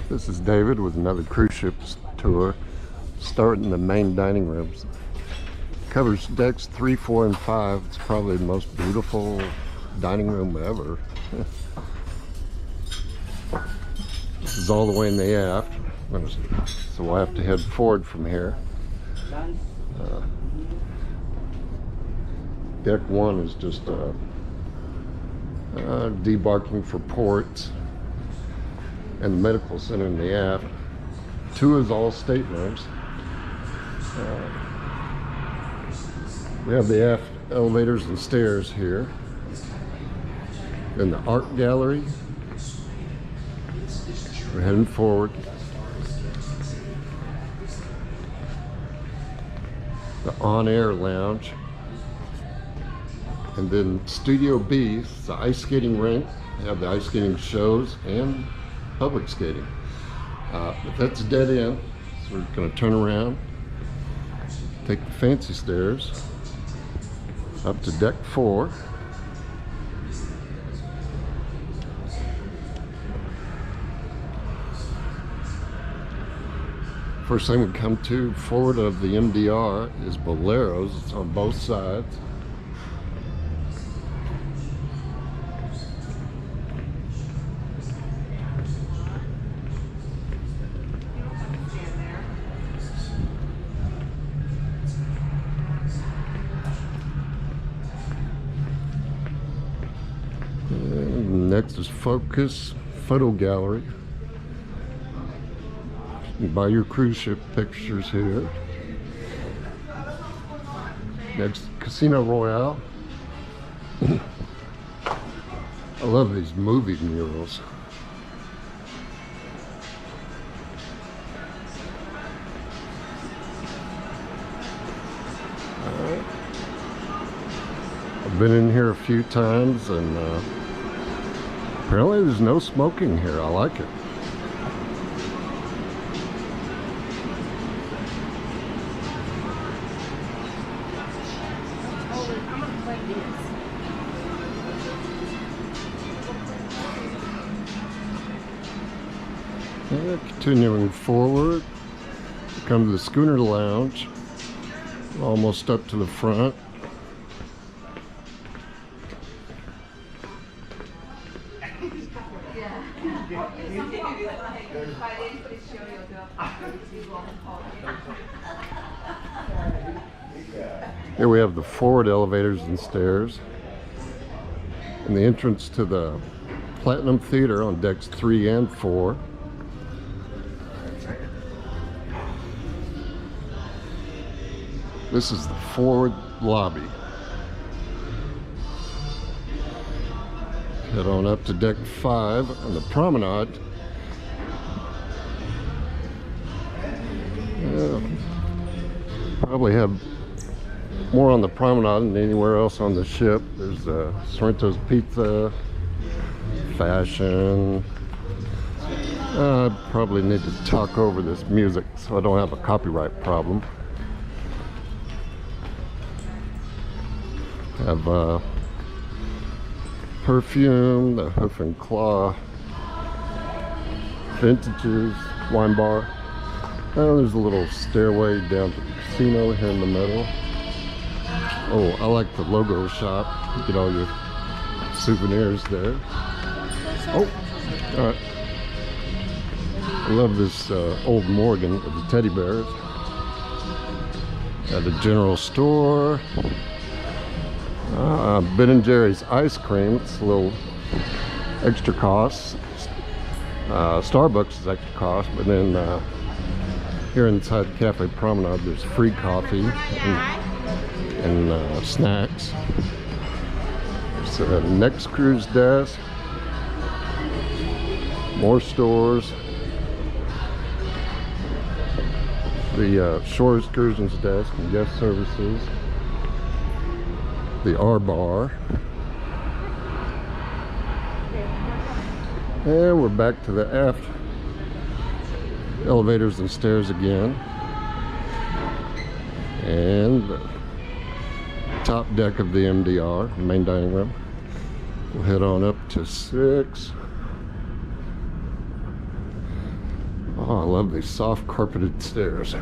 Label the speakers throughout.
Speaker 1: This is David with another cruise ship tour, starting in the main dining rooms. Covers decks 3, 4, and 5. It's probably the most beautiful dining room ever. This is all the way in the aft, so we'll have to head forward from here. Deck 1 is just debarking for ports, and the medical center in the aft. 2 is all staterooms. We have the aft elevators and stairs here. Then the art gallery. We're heading forward. The on-air lounge. And then Studio B, the ice skating rink. We have the ice skating shows and public skating. But that's dead end, so we're going to turn around, take the fancy stairs up to deck 4. First thing we come to forward of the MDR is Boleros. It's on both sides. Next is Focus Photo Gallery. You can buy your cruise ship pictures here. Next, Casino Royale. I love these movie murals. I've been in here a few times, and apparently there's no smoking here. I like it. Continuing forward, come to the Schooner Lounge, almost up to the front. Here we have the forward elevators and stairs, and the entrance to the Platinum Theater on decks 3 and 4. This is the forward lobby. Head on up to deck 5 on the promenade. Probably have more on the promenade than anywhere else on the ship. There's Sorrento's Pizza, fashion. I probably need to talk over this music so I don't have a copyright problem. Have perfume, the Hoof and Claw, vintages, wine bar. There's a little stairway down to the casino here in the middle. Oh, I like the logo shop. You get all your souvenirs there. Oh, all right. I love this old Morgan with the teddy bears. At the general store. Ben & Jerry's ice cream. It's a little extra cost. Starbucks is extra cost, but then here inside the Cafe Promenade there's free coffee and snacks. There's the next cruise desk. More stores. The shore excursions desk and guest services. The R bar. And we're back to the aft elevators and stairs again. And the top deck of the MDR, main dining room. We'll head on up to 6. Oh, I love these soft carpeted stairs.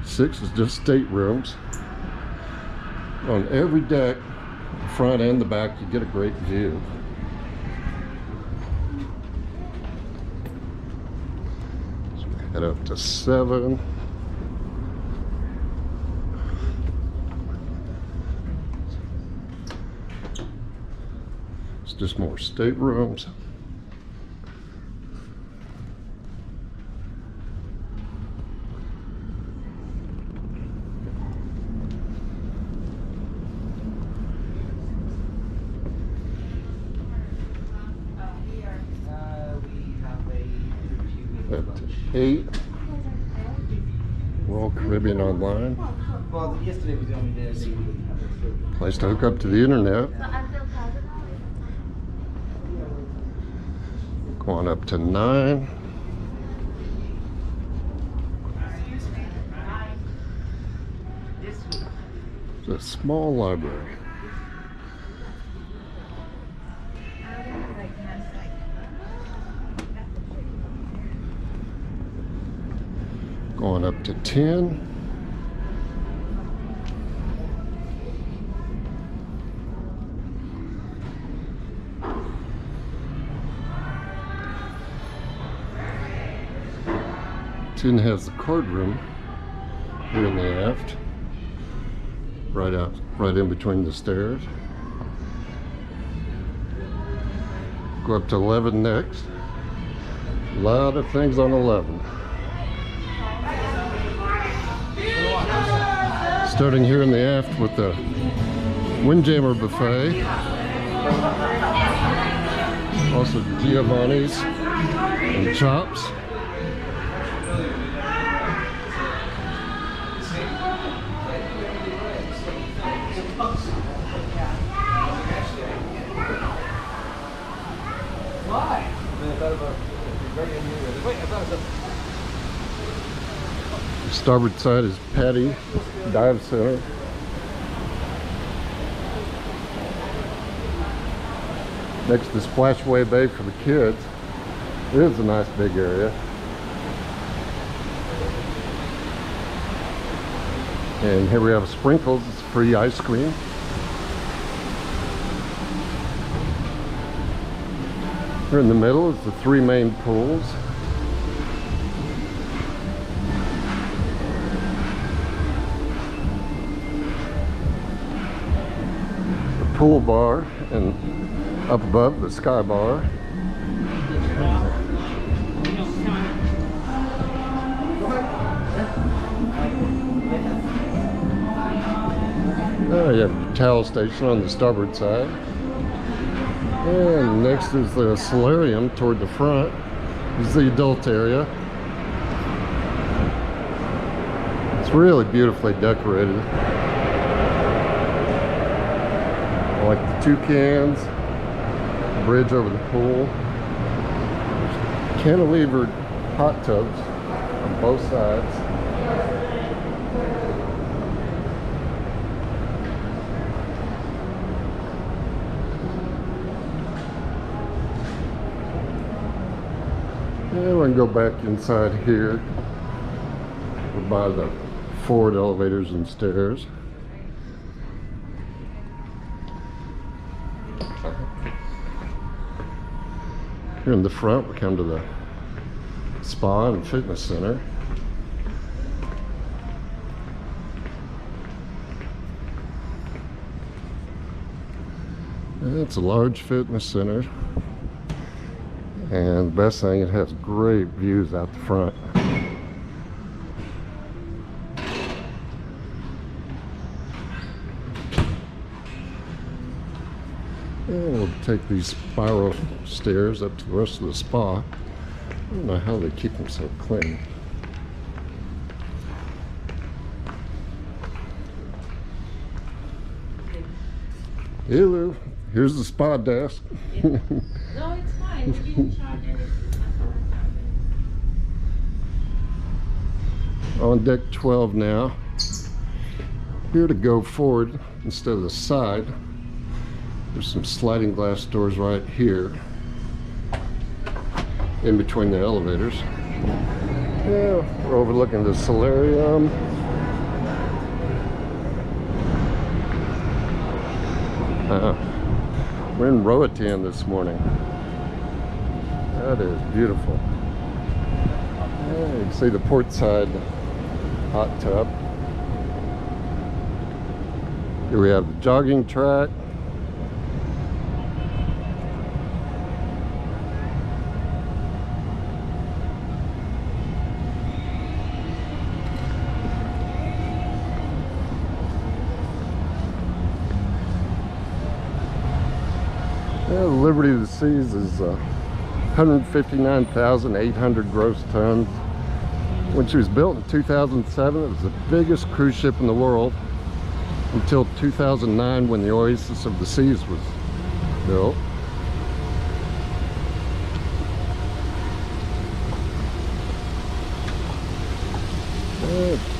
Speaker 1: Six is just staterooms. On every deck, the front and the back, you get a great view. So we head up to 7. It's just more staterooms. Up to 8. Royal Caribbean Online.
Speaker 2: Well, yesterday was the only day they wouldn't have it.
Speaker 1: Place to hook up to the internet. Going up to 9. It's a small library. Going up to 10. Tin has the card room here in the aft, right in between the stairs. Go up to 11 next. A lot of things on 11. Starting here in the aft with the Windjammer buffet. Also Giovanni's and chops. The starboard side is Patty Dive Center. Next to Splashaway Bay for the kids. It is a nice big area. And here we have Sprinkles, it's free ice cream. Here in the middle is the 3 main pools. The pool bar, and up above the sky bar. You have your towel station on the starboard side. And next is the solarium toward the front. This is the adult area. It's really beautifully decorated. I like the toucans, the bridge over the pool, cantilevered hot tubs on both sides. And we can go back inside here. We're by the forward elevators and stairs. Here in the front, we come to the spa and fitness center. And it's a large fitness center. And the best thing, it has great views out the front. And we'll take these spiral stairs up to the rest of the spa. I don't know how they keep them so clean. Hello, here's the spa desk.
Speaker 3: No, it's fine. We didn't charge anything.
Speaker 1: On deck 12 now. Here to go forward instead of the side There's some sliding glass doors right here in between the elevators. Yeah, we're overlooking the solarium. We're in Roatan this morning. That is beautiful. Yeah, you can see the port side hot tub. Here we have the jogging track. Yeah, the Liberty of the Seas is 159,800 gross tons. When she was built in 2007, it was the biggest cruise ship in the world until 2009 when the Oasis of the Seas was built.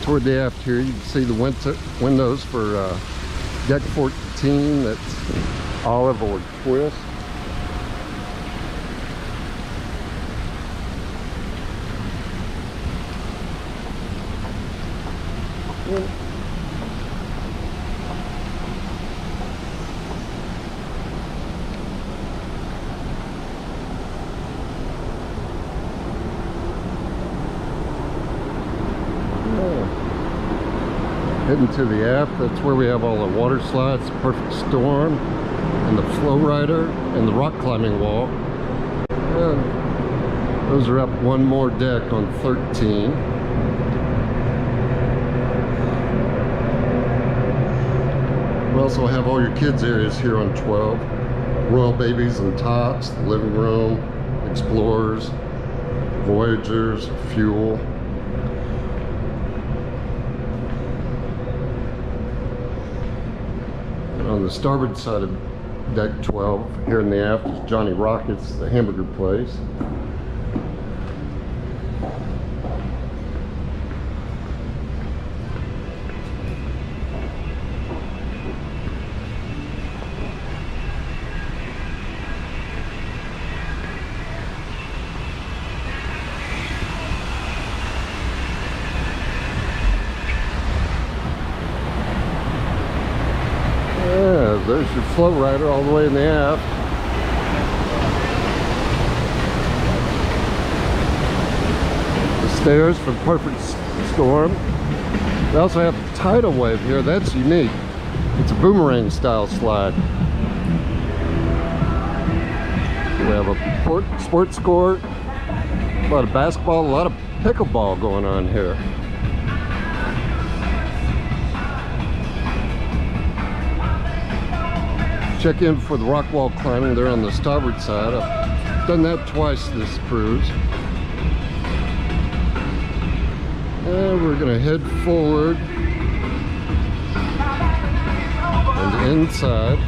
Speaker 1: Toward the aft here, you can see the windows for deck 14. That's olive or twist. Heading to the aft, that's where we have all the water slides, Perfect Storm, and the flow rider, and the rock climbing wall. And those are up one more deck on 13. We also have all your kids areas here on 12. Royal Babies and Tops, the living room, Explorers, Voyagers, Fuel. On the starboard side of deck 12, here in the aft, is Johnny Rockets, the hamburger place. There's your flow rider all the way in the aft. The stairs for Perfect Storm. We also have the tidal wave here. That's unique. It's a boomerang style slide. We have a sports court, a lot of basketball, a lot of pickleball going on here. Check in for the rock wall climbing there on the starboard side. I've done that twice this cruise. And we're gonna head forward and inside.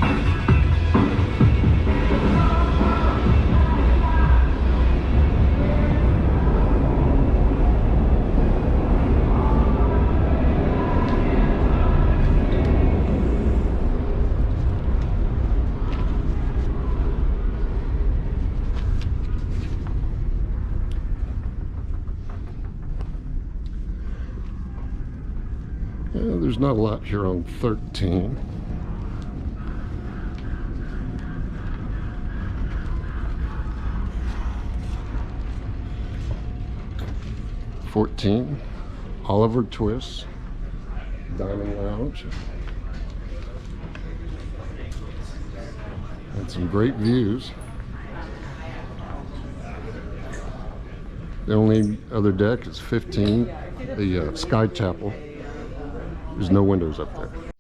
Speaker 1: Yeah, there's not a lot here on 13. Oliver Twist, Dining Lounge. And some great views. The only other deck is 15, the Sky Chapel. There's no windows up there.